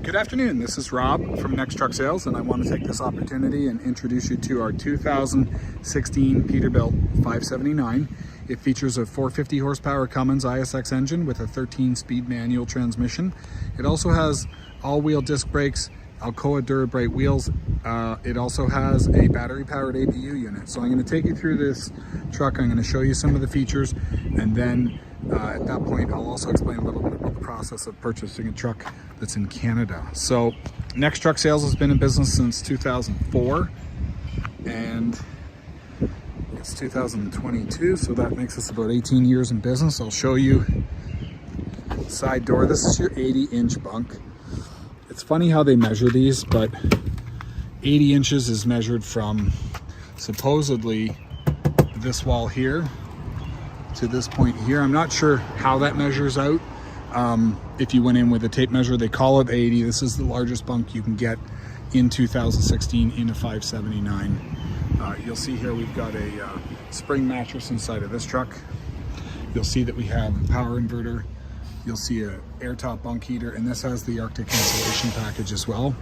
Good afternoon, this is Rob from Next Truck Sales, and I want to take this opportunity and introduce you to our 2016 Peterbilt 579. It features a 450 horsepower Cummins ISX engine with a 13-speed manual transmission. It also has all-wheel disc brakes, Alcoa Durabrite wheels. It also has a battery-powered APU unit. So I'm going to take you through this truck. I'm going to show you some of the features, and then at that point I'll also explain a little bit about the process of purchasing a truck that's in Canada. So Next Truck Sales has been in business since 2004, and it's 2022, so that makes us about 18 years in business. I'll show you the side door. This is your 80-inch bunk. It's funny how they measure these, but 80 inches is measured from supposedly this wall here to this point here. I'm not sure how that measures out. If you went in with a tape measure, they call it 80. This is the largest bunk you can get in 2016 in a 579. You'll see here we've got a spring mattress inside of this truck. You'll see that we have a power inverter. You'll see a air top bunk heater, and this has the Arctic insulation package as well.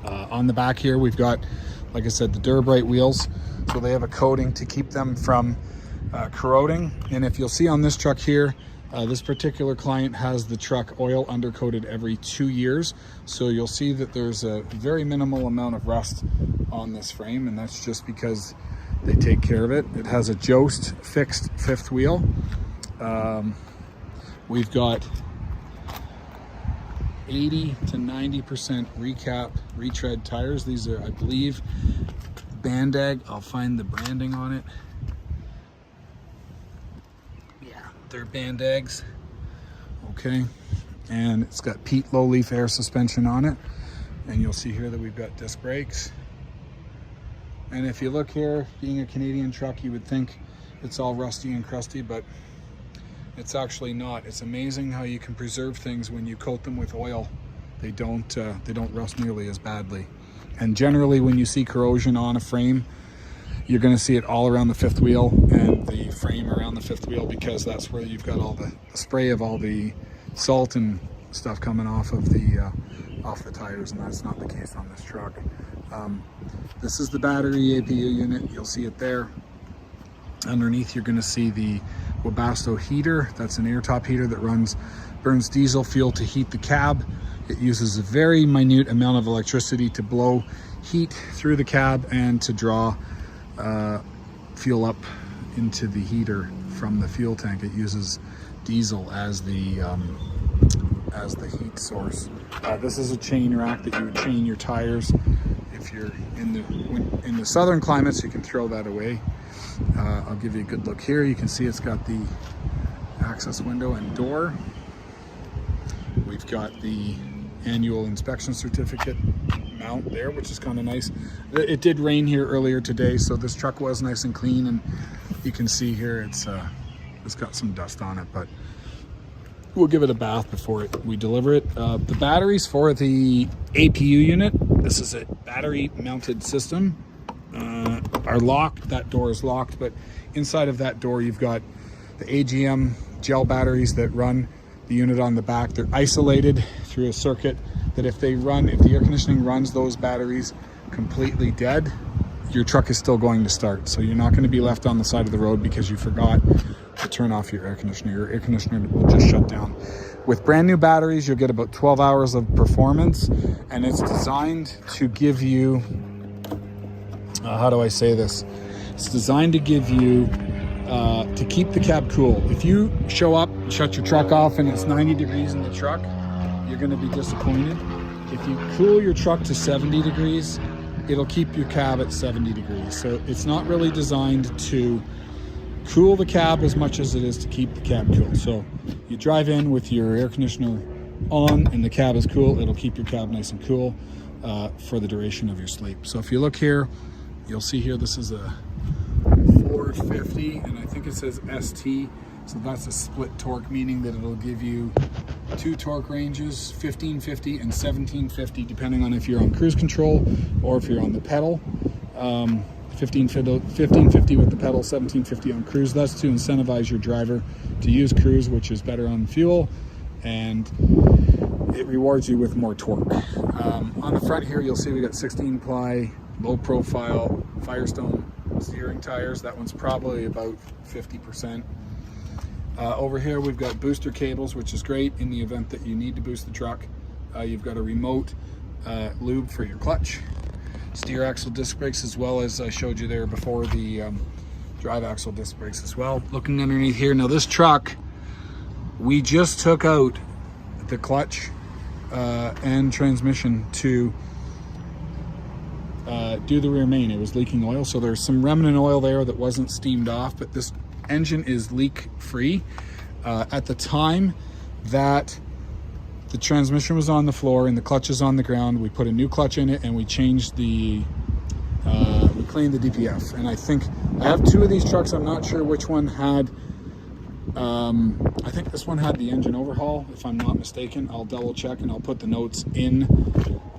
On the back here, we've got, like I said, the Durabrite wheels. So they have a coating to keep them from corroding. And if you'll see on this truck here, this particular client has the truck oil undercoated every 2 years. So you'll see that there's a very minimal amount of rust on this frame, and that's just because they take care of it. It has a Jost fixed fifth wheel. We've got 80 to 90% recap retread tires. These are, I believe, Bandag. I'll find the branding on it. Yeah, they're Bandags. Okay, and it's got Pete low leaf air suspension on it, and you'll see here that we've got disc brakes. And if you look here, being a Canadian truck, you would think it's all rusty and crusty, but it's actually not. It's amazing how you can preserve things when you coat them with oil. They don't rust nearly as badly. And generally, when you see corrosion on a frame, you're going to see it all around the fifth wheel and the frame around the fifth wheel, because that's where you've got all the spray of all the salt and stuff coming off of the tires, and that's not the case on this truck. This is the battery APU unit. You'll see it there. Underneath, you're going to see the Webasto heater. That's an air top heater that burns diesel fuel to heat the cab. It uses a very minute amount of electricity to blow heat through the cab and to draw fuel up into the heater from the fuel tank. It uses diesel as the heat source. This is a chain rack that you would chain your tires. If you're in the southern climates, you can throw that away. I'll give you a good look here. You can see it's got the access window and door. We've got the annual inspection certificate mount there, which is kind of nice. It did rain here earlier today, so this truck was nice and clean, and you can see here it's got some dust on it, but we'll give it a bath before we deliver it. The batteries for the APU unit, this is a battery mounted system, are locked. That door is locked, but inside of that door you've got the AGM gel batteries that run the unit on the back. They're isolated through a circuit that if the air conditioning runs those batteries completely dead, your truck is still going to start. So you're not going to be left on the side of the road because you forgot to turn off your air conditioner. Your air conditioner will just shut down. With brand new batteries, you'll get about 12 hours of performance, and it's designed to give you, how do I say this? It's designed to give you, to keep the cab cool. If you show up, shut your truck off, and it's 90 degrees in the truck, you're going to be disappointed. If you cool your truck to 70 degrees, it'll keep your cab at 70 degrees. So it's not really designed to cool the cab as much as it is to keep the cab cool. So you drive in with your air conditioner on and the cab is cool, it'll keep your cab nice and cool for the duration of your sleep. So if you look here, you'll see here this is a 450, and I think it says ST, so that's a split torque, meaning that it'll give you two torque ranges, 1550 and 1750, depending on if you're on cruise control or if you're on the pedal. 1550 with the pedal, 1750 on cruise. That's to incentivize your driver to use cruise, which is better on fuel. And it rewards you with more torque. On the front here, you'll see we got 16 ply, low profile Firestone steering tires. That one's probably about 50%. Over here, we've got booster cables, which is great in the event that you need to boost the truck. You've got a remote lube for your clutch, steer axle disc brakes, as well as I showed you there before, the drive axle disc brakes as well. Looking underneath here, now this truck, we just took out the clutch and transmission to do the rear main. It was leaking oil, so there's some remnant oil there that wasn't steamed off, but this engine is leak free. At the time that the transmission was on the floor and the clutch is on the ground, we put a new clutch in it and we changed the we cleaned the DPF. And I think I have two of these trucks. I'm not sure which one had I think this one had the engine overhaul, if I'm not mistaken. I'll double check and I'll put the notes in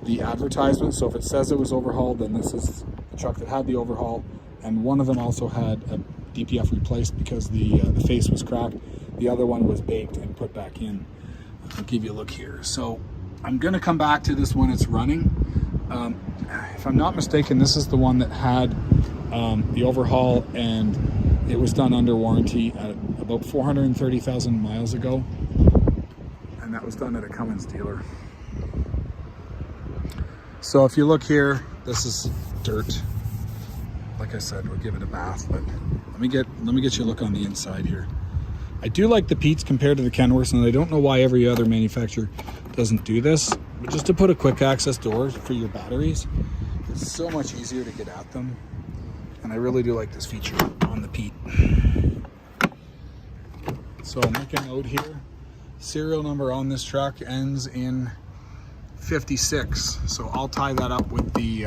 the advertisement. So if it says it was overhauled, then this is the truck that had the overhaul. And one of them also had a DPF replaced because the face was cracked. The other one was baked and put back in. I'll give you a look here. So I'm gonna come back to this when it's running. If I'm not mistaken, this is the one that had the overhaul, and it was done under warranty at about 430,000 miles ago, and that was done at a Cummins dealer. So if you look here, this is dirt. Like I said, we'll give it a bath, but let me get you a look on the inside here. I do like the Pete's compared to the Kenworths, and I don't know why every other manufacturer doesn't do this, but just to put a quick access door for your batteries, it's so much easier to get at them. And I really do like this feature on the Pete. So I'll make a note here. Serial number on this truck ends in 56. So I'll tie that up with the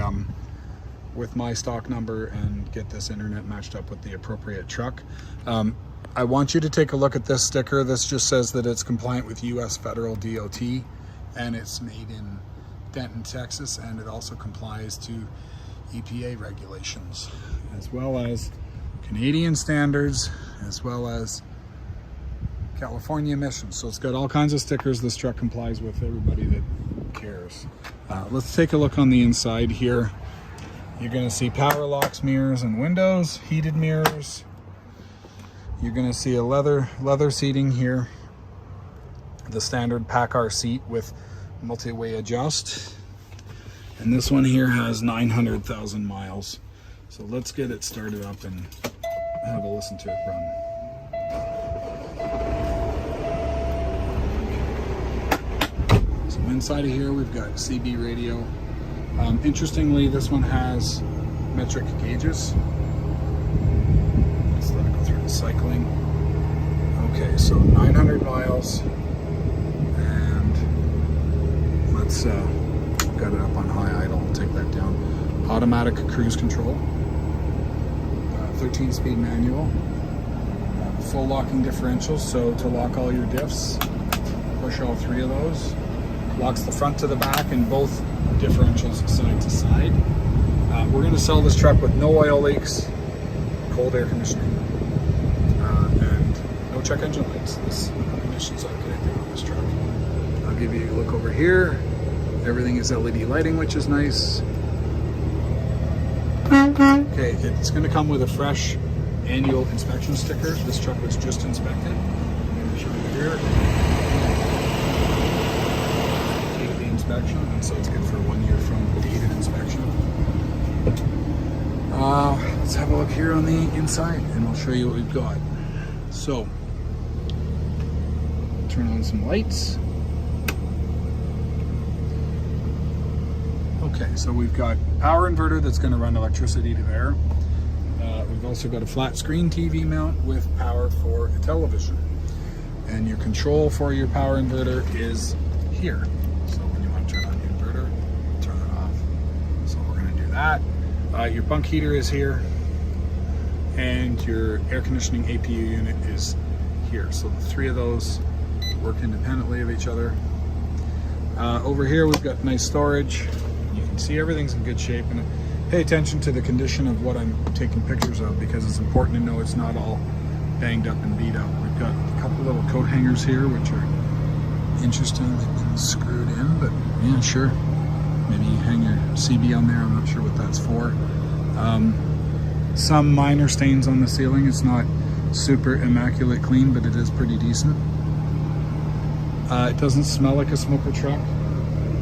with my stock number and get this internet matched up with the appropriate truck. I want you to take a look at this sticker. This just says that it's compliant with US federal DOT, and it's made in Denton, Texas, and it also complies to EPA regulations, as well as Canadian standards, as well as California emissions. So it's got all kinds of stickers. This truck complies with everybody that cares. Let's take a look on the inside here. You're going to see power locks, mirrors, and windows, heated mirrors. You're going to see a leather seating here, the standard PACCAR seat with multi-way adjust. And this one here has 900,000 miles. So let's get it started up and have a listen to it run. So inside of here, we've got CB radio. Interestingly, this one has metric gauges. Let's let it go through the cycling. Okay, so 900 miles. And let's got it up on high idle. We'll take that down. Automatic cruise control, 13-speed manual, full locking differentials, so to lock all your diffs, push all three of those. Locks the front to the back and both differentials side to side. We're going to sell this truck with no oil leaks, cold air conditioning, and no check engine lights. This emissions are connected on this truck. I'll give you a look over here. Everything is LED lighting, which is nice. Okay, it's going to come with a fresh annual inspection sticker. This truck was just inspected. I'm going to show you here. Date of the inspection, and so it's good for 1 year from the date of inspection. Let's have a look here on the inside, and I'll show you what we've got. So, turn on some lights. Okay, so we've got power inverter that's going to run electricity to there. We've also got a flat screen TV mount with power for a television. And your control for your power inverter is here. So when you want to turn on your inverter, turn it off. So we're going to do that. Your bunk heater is here. And your air conditioning APU unit is here. So the three of those work independently of each other. Over here we've got nice storage. See, everything's in good shape, and pay attention to the condition of what I'm taking pictures of, because it's important to know it's not all banged up and beat up. We've got a couple little coat hangers here, which are interesting. They've been screwed in, but yeah, sure. Maybe you hang your CB on there. I'm not sure what that's for. Some minor stains on the ceiling. It's not super immaculate clean, but it is pretty decent. It doesn't smell like a smoker truck.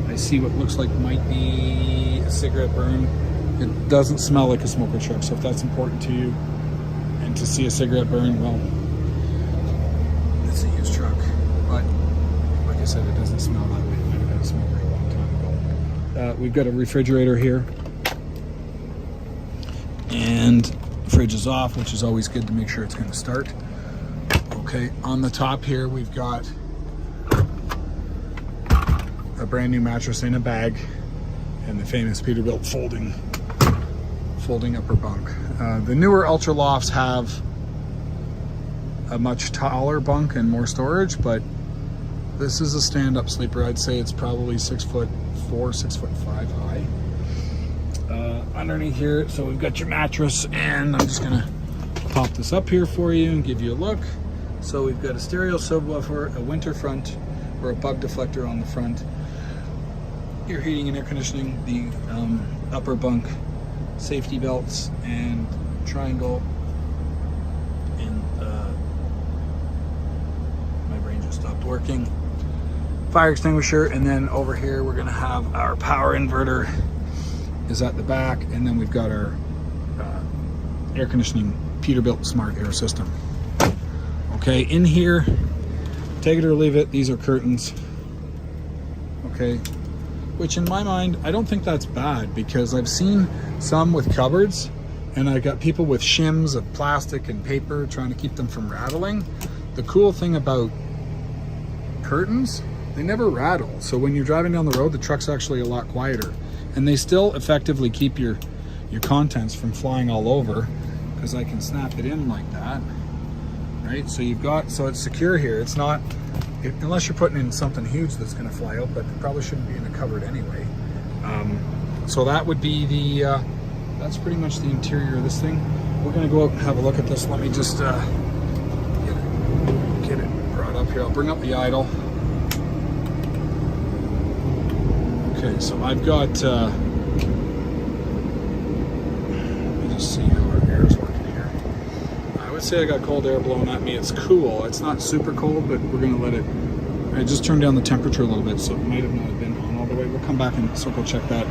I see what looks like might be a cigarette burn. It doesn't smell like a smoker truck, so if that's important to you and to see a cigarette burn, well, it's a used truck. But like I said, it doesn't smell that way. It might have been a smoker a long time ago. We've got a refrigerator here, and fridge is off, which is always good to make sure it's going to start. Okay, on the top here we've got a brand new mattress in a bag and the famous Peterbilt folding upper bunk. The newer Ultra Lofts have a much taller bunk and more storage, but this is a stand-up sleeper. I'd say it's probably 6'4", 6'5" high. Underneath here, so we've got your mattress, and I'm just gonna pop this up here for you and give you a look. So we've got a stereo subwoofer, a winter front, or a bug deflector on the front, your heating and air conditioning, the upper bunk safety belts, and triangle, and my brain just stopped working, fire extinguisher. And then over here we're gonna have our power inverter is at the back, and then we've got our air conditioning Peterbilt smart air system. Okay, in here, take it or leave it, these are curtains. Okay, which in my mind, I don't think that's bad, because I've seen some with cupboards, and I got people with shims of plastic and paper trying to keep them from rattling. The cool thing about curtains, they never rattle. So when you're driving down the road, the truck's actually a lot quieter. And they still effectively keep your contents from flying all over, because I can snap it in like that, right? So you've got, so it's secure here. It's not, unless you're putting in something huge that's gonna fly out, but it probably shouldn't be in a cupboard anyway. So that would be the, that's pretty much the interior of this thing. We're gonna go out and have a look at this. Let me just get it brought up here. I'll bring up the idle. Okay, so I've got, let me just see how our air is working here. I would say I got cold air blowing at me. It's cool. It's not super cold, but we're gonna let it, I just turned down the temperature a little bit, so it might have not been on all the way. We'll come back and circle check that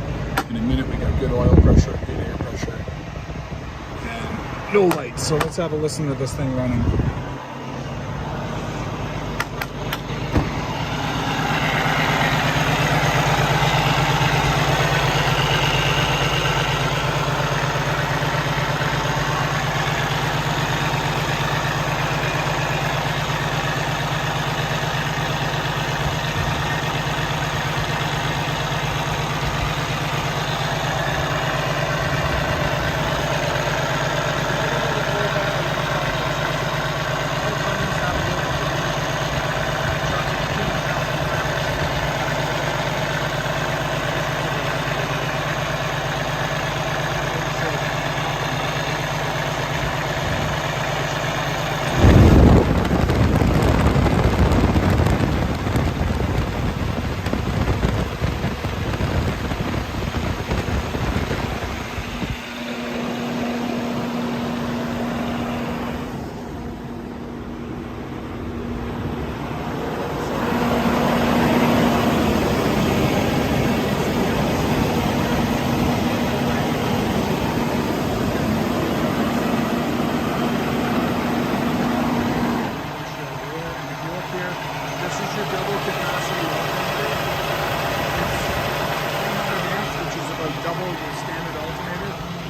in a minute. We got good oil pressure, good air pressure, and no lights. So let's have a listen to this thing running.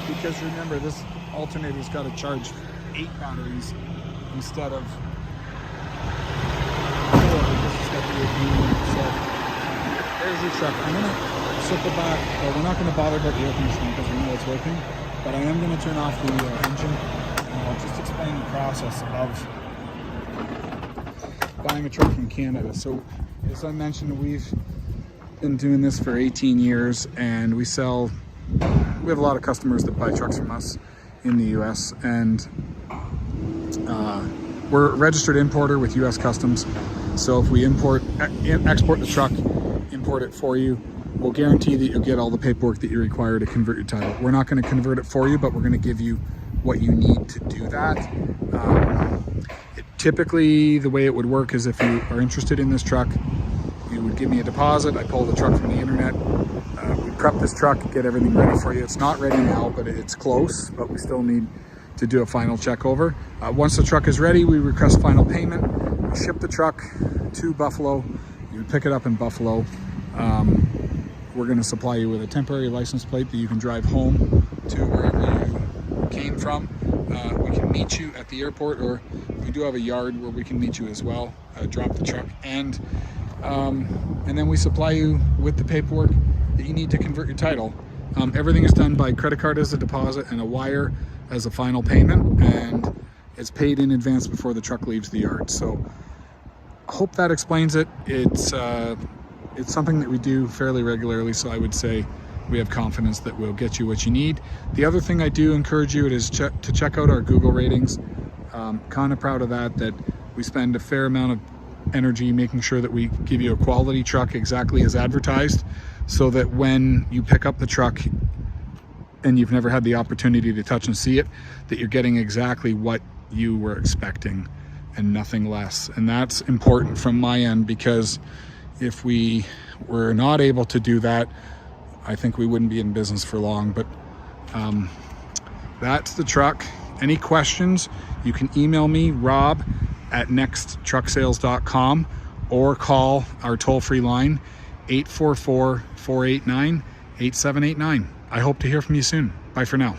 Because remember, this alternator's got to charge 8 batteries instead of 4, because it's got the 18. So there's your truck. I'm gonna circle back. Well, we're not going to bother about the air conditioning because we know it's working, but I am going to turn off the engine, and I'll just explain the process of buying a truck in Canada. So as I mentioned, we've been doing this for 18 years, and we have a lot of customers that buy trucks from us in the US, and we're a registered importer with US Customs. So if we export the truck, import it for you, we'll guarantee that you'll get all the paperwork that you require to convert your title. We're not going to convert it for you, but we're going to give you what you need to do that. Typically, the way it would work is if you are interested in this truck, you would give me a deposit. I pull the truck from the internet. We prep this truck, get everything ready for you. It's not ready now, but it's close, but we still need to do a final check over. Once the truck is ready, we request final payment. We ship the truck to Buffalo. You would pick it up in Buffalo. We're going to supply you with a temporary license plate that you can drive home to wherever you came from. We can meet you at the airport, or we do have a yard where we can meet you as well. Drop the truck, and then we supply you with the paperwork that you need to convert your title. Everything is done by credit card as a deposit and a wire as a final payment, and it's paid in advance before the truck leaves the yard. So I hope that explains it. It's something that we do fairly regularly, so I would say we have confidence that we'll get you what you need. The other thing I do encourage you is to check out our Google ratings. Kind of proud of that we spend a fair amount of energy making sure that we give you a quality truck exactly as advertised, so that when you pick up the truck and you've never had the opportunity to touch and see it, that you're getting exactly what you were expecting and nothing less. And that's important from my end, because if we were not able to do that, I think we wouldn't be in business for long. But that's the truck. Any questions, you can email me, rob@nexttrucksales.com, or call our toll-free line, 844-489-8789. I hope to hear from you soon. Bye for now.